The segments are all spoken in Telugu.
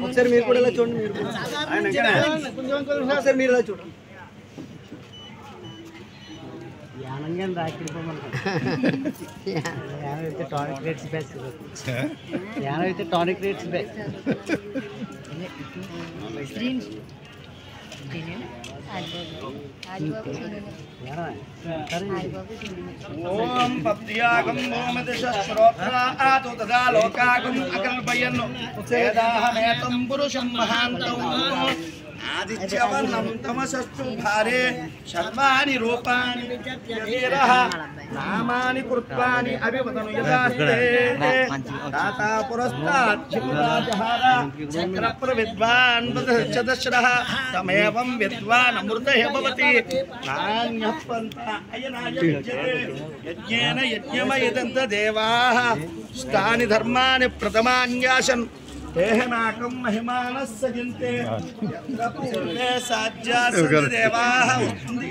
ఒకసారి మీరు కూడా ఇలా చూడండి. మీరు ఒకసారి మీరు ఇలా చూడండి. Tonic rates best. Tonic rates best. ఓం పద్యాగం ఓమదిశ్రోత్రాతో తదా లోకాగం అకల్పయన్ వేదాహమేతం పురుషం మహాంతం ఆదిత్యవర్ణం తమసస్తు భారే సర్వాణి రూపాణి విద్యధీరః నామాని కృత్వాని అభివదను యదాస్తే దాతా పురస్తాత్ చిరాజహార చక్ర ప్రవిద్వాన్ వదశ్చదశ్రః తమేవం విద్వాన్ అమృతః భవతి నాన్యః పంథ అయనాయ విద్యతే యజ్ఞేన యజ్ఞమయదంత దేవాః స్థాని ధర్మాని ప్రథమాన్యాసన్ దేహనాకం మహిమానస్స జంతే యంత్ర పూర్ణే సాజ్యాస దేవాః వస్తుంది.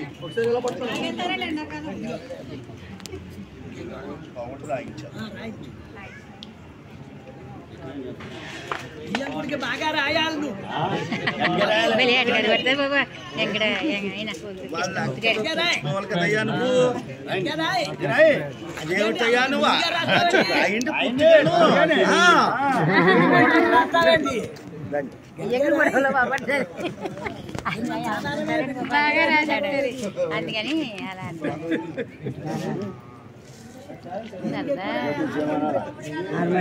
బాగా రాయాలి నువ్వు. అందుకని అలా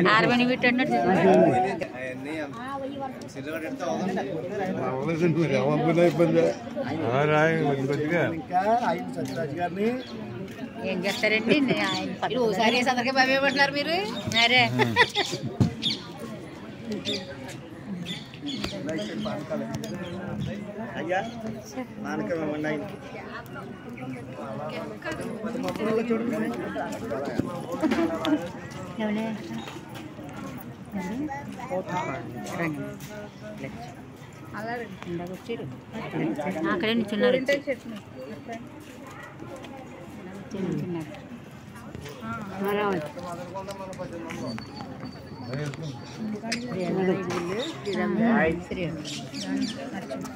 హార్మోని పెట్టినట్టు ఏం చేస్తారండి ఓసారి సందర్గా బాబే పట్టినారు మీరు మరే అయ్యా నానకం ఏమన్నా అక్కడే నిల్చున్నారు.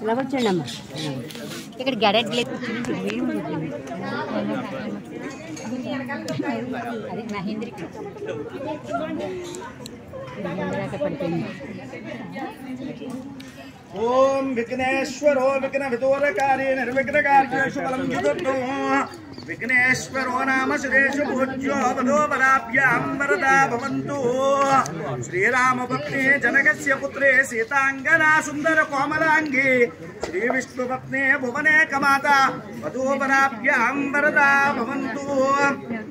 ఇలా వచ్చండి అమ్మ. ఇక్కడ గడట్లేదు. అది మహేంద్రకి పడిపోయింది. ఓం విఘ్నేశ్వరో విఘ్న విదూరకారి నిర్విఘ్నకార్యేషు బలం చతుర్థో విఘ్నేశ్వరో నామ సురేషు పూజ్యో వదోపరాభ్యాం వరదా భవంతు. శ్రీరామపత్ని జనకస్య పుత్రే సీతాంగనా సుందర కోమలాంగి శ్రీ విష్ణుపత్ని భువనేకమాత వదోపరాభ్యాం వరదా భవంతు.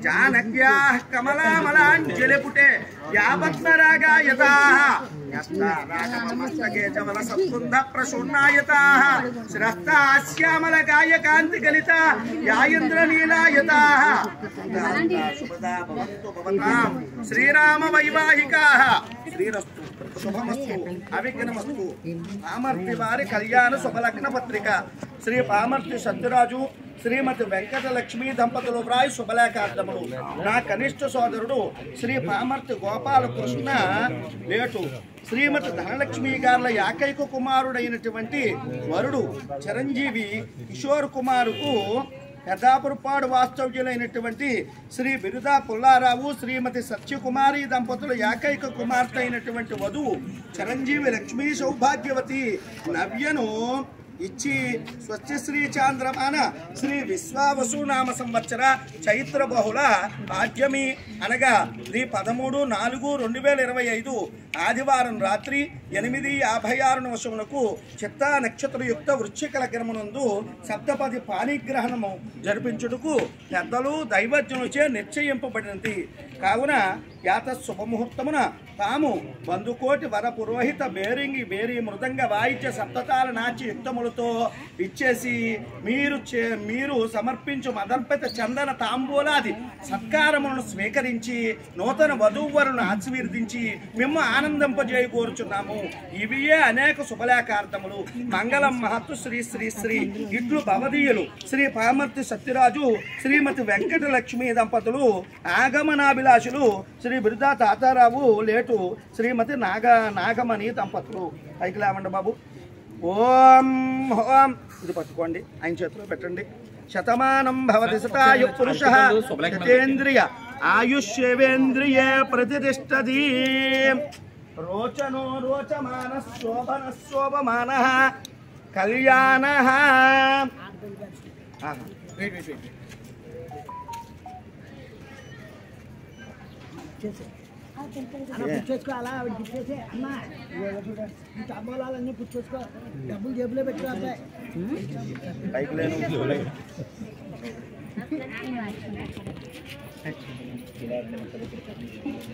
జానక్యాః కమలామలాంజలిపుటే యాపద్మరాగాయతాః ప్రసూన్నాయతాః శ్రస్తాశ్యామలకాయకాంతిగలితా యాయింద్రనీలాయతాః శ్రీరామ వైవాహికాః శ్రీరస్తు శుభమస్తు అవిఘ్నమస్తు. పామర్తి వారి కళ్యాణ శుభలగ్న పత్రిక శ్రీ పామర్తి సత్యరాజు శ్రీమతి వెంకటలక్ష్మి దంపతులు వ్రాయి శుభలేఖార్థములు. నా కనిష్ట సోదరుడు శ్రీ పామర్తి గోపాలకృష్ణ లేటు శ్రీమతి ధనలక్ష్మి గారుల ఏకైక కుమారుడైనటువంటి వరుడు చిరంజీవి కిషోర్ కుమారుకు పెద్దాపురపాడు వాస్తవ్యులైనటువంటి శ్రీ బిరుదా పుల్లారావు శ్రీమతి సత్యకుమారి దంపతులు ఏకైక కుమార్తె అయినటువంటి వధువు చిరంజీవి లక్ష్మీ సౌభాగ్యవతి నవ్యను ఇచ్చి స్వస్తిశ్రీ చాంద్రమాన శ్రీ విశ్వావసునామ సంవత్సర చైత్ర బహుళ పాడ్యమి అనగా శ్రీ 13/4/2025 ఆదివారం రాత్రి 8:56 నిమిషములకు చిత్తా నక్షత్రయుక్త వృశ్చిక లగ్నమునందు సప్తపది పాణిగ్రహణము జరిపించుటకు పెద్దలు దైవజ్ఞులచే నిశ్చయింపబడినది. కావున యాత శుభముహూర్తమున తాము బంధుకోటి వర పురోహిత బేరింగి బేరి మృదంగ వాయిద్య సప్తతాల నాచి యుక్తములతో ఇచ్చేసి మీరు సమర్పించు మదర్పిత చందన తాంబూలాది సత్కారములను స్వీకరించి నూతన వధూవరులను ఆశీర్వదించి మేము ఆనందింపజేయ కోరుచున్నాము. ఇవియే అనేక శుభలేఖార్థములు. మంగళం మహత్తు శ్రీ శ్రీ శ్రీ ఇట్లు భవదీయులు శ్రీ పామర్తి సత్యరాజు శ్రీమతి వెంకటలక్ష్మి దంపతులు ఆగమనాభిలాషులు శ్రీ బిరుదా తాతారావు లేటు హేతు శ్రీమతి నాగమణి దంపతులు. పైకి లేవండి బాబు. ఓం హోం ఇది పట్టుకోండి, ఆయన చేతిలో పెట్టండి. శతమానం భవతి శతాయు పురుషః శతేంద్రియ ఆయుష్యేవేంద్రియే ప్రతిష్టతి. రోచనో రోచమానః శోభనః శోభమానః కళ్యాణః. పుచ్చేసుకో, అలా ఆవిడ పుచ్చేసే. అమ్మా ఈ తాంబూలాలన్నీ పుచ్చేసుకో, డబ్బులు జేబులో పెట్టుకో అబ్బాయి. పైకి లేను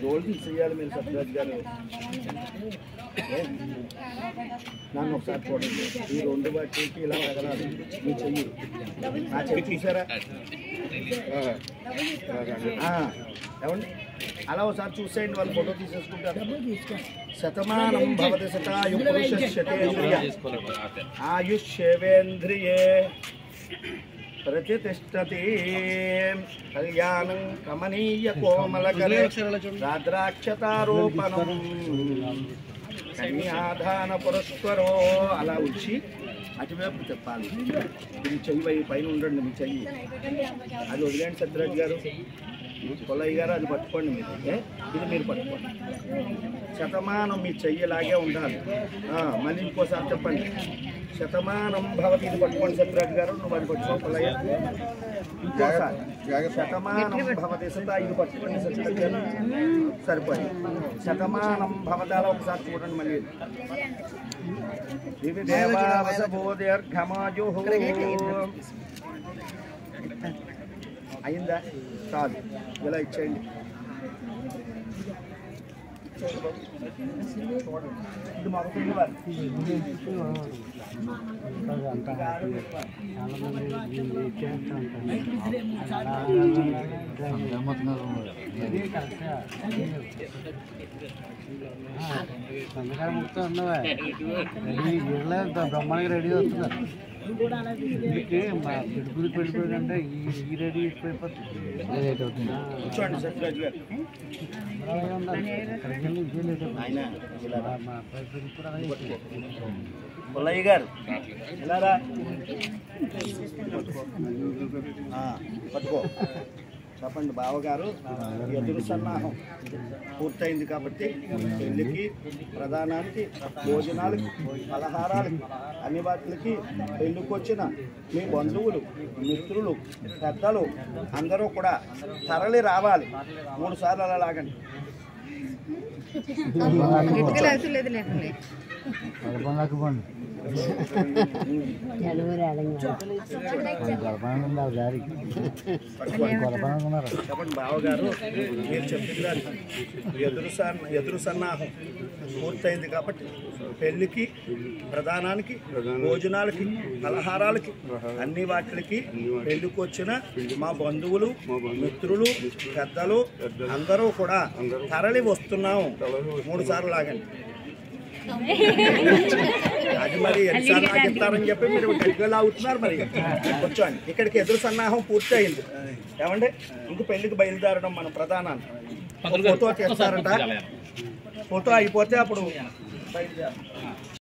గోల్డ్ తీసేయాలి మీరు సత్యరాజ్ గారు. నన్ను ఒకసారి చూడండి. ఈ రెండు బట్టికి ఇలా ఎగరాలి మీ చెయ్యి. నా చెయ్యి చూసారా? ఏమండి అలా ఒకసారి చూసేయండి, వాళ్ళు ఫోటో తీసేసుకుంటారు. శతమానం భవతి శతాయు పురుష శతేంద్రియ ఆయుష్యేవేంద్రియే ప్రతిష్టతి. కళ్యాణం కమనీయ కోమలకరే రాద్రాక్షతారోపణం కన్యాదాన పురస్కరో. అలా వచ్చి అటువైపు చెప్పాలి. మీ చెయ్యి పైన ఉండండి, మీ చెయ్యి అది వదిలేండి సత్యరాజ్ గారు. కొల్లయ్య గారు అది పట్టుకోండి మీరు. ఇది మీరు పట్టుకోండి. శతమానం మీ చెయ్యిలాగే ఉండాలి. మళ్ళీ ఇంకోసారి చెప్పండి. శతమానం భవతి ఇది పట్టుకోండి సత్యరాజ్ గారు. నువ్వు అది పట్టుకో కొల్లయ్య. ఇంకోసారి శతమానం భవతి సతా ఇది పట్టుకోండి సత్యరాజ్ గారు. సరిపోయి శతమానం భవతాల ఒకసారి చూడండి మళ్ళీ. ఇవి దేవావసబోధర్ఘమాజు అయిందా? చాలు, ఇలా ఇచ్చేయండి. ఇది మాకు తెలియాలి. బ్రహ్మాండంగా రెడీ వస్తున్నారు. పెళ్ళిపోయిందంటే ఈ రెడీ అయిపోతుంది. కూర్చోండి సత్యరాజ్ గారు. పుల్లయ్య గారు ఇలారా పట్టుకో. చెప్పండి బావగారు. ఎదురు సన్నాహం పూర్తయింది కాబట్టి పెళ్ళికి, ప్రధానానికి, భోజనాలకి, పలహారాలకి, అన్ని వాటికి పెళ్ళికి వచ్చిన మీ బంధువులు, మిత్రులు, పెద్దలు అందరూ కూడా తరలి రావాలి. 3 సార్లు అలా లాగండి. చెప్పండి బావగారు, మీరు చెప్పింది ఎదురు సన్నాహం పూర్తయింది కాబట్టి పెళ్ళికి, ప్రధానానికి, భోజనాలకి, పలహారాలకి, అన్ని వాటికి పెళ్ళికి వచ్చిన మా బంధువులు, మిత్రులు, పెద్దలు అందరూ కూడా తరలి వస్తున్నాము. 3 సార్లు లాగండి. అది మరి ఎన్నిసార్లు లాగిస్తారని చెప్పి మీరు గట్టిగా లాగుతున్నారు. మరి కూర్చోండి. ఇక్కడికి ఎదురు సన్నాహం పూర్తి అయింది. ఏమండి ఇంక పెళ్లికి బయలుదేరడం మన ప్రధానాన్ని. ఫోటో చేస్తారంట. ఫోటో అయిపోతే అప్పుడు బయలుదేరం.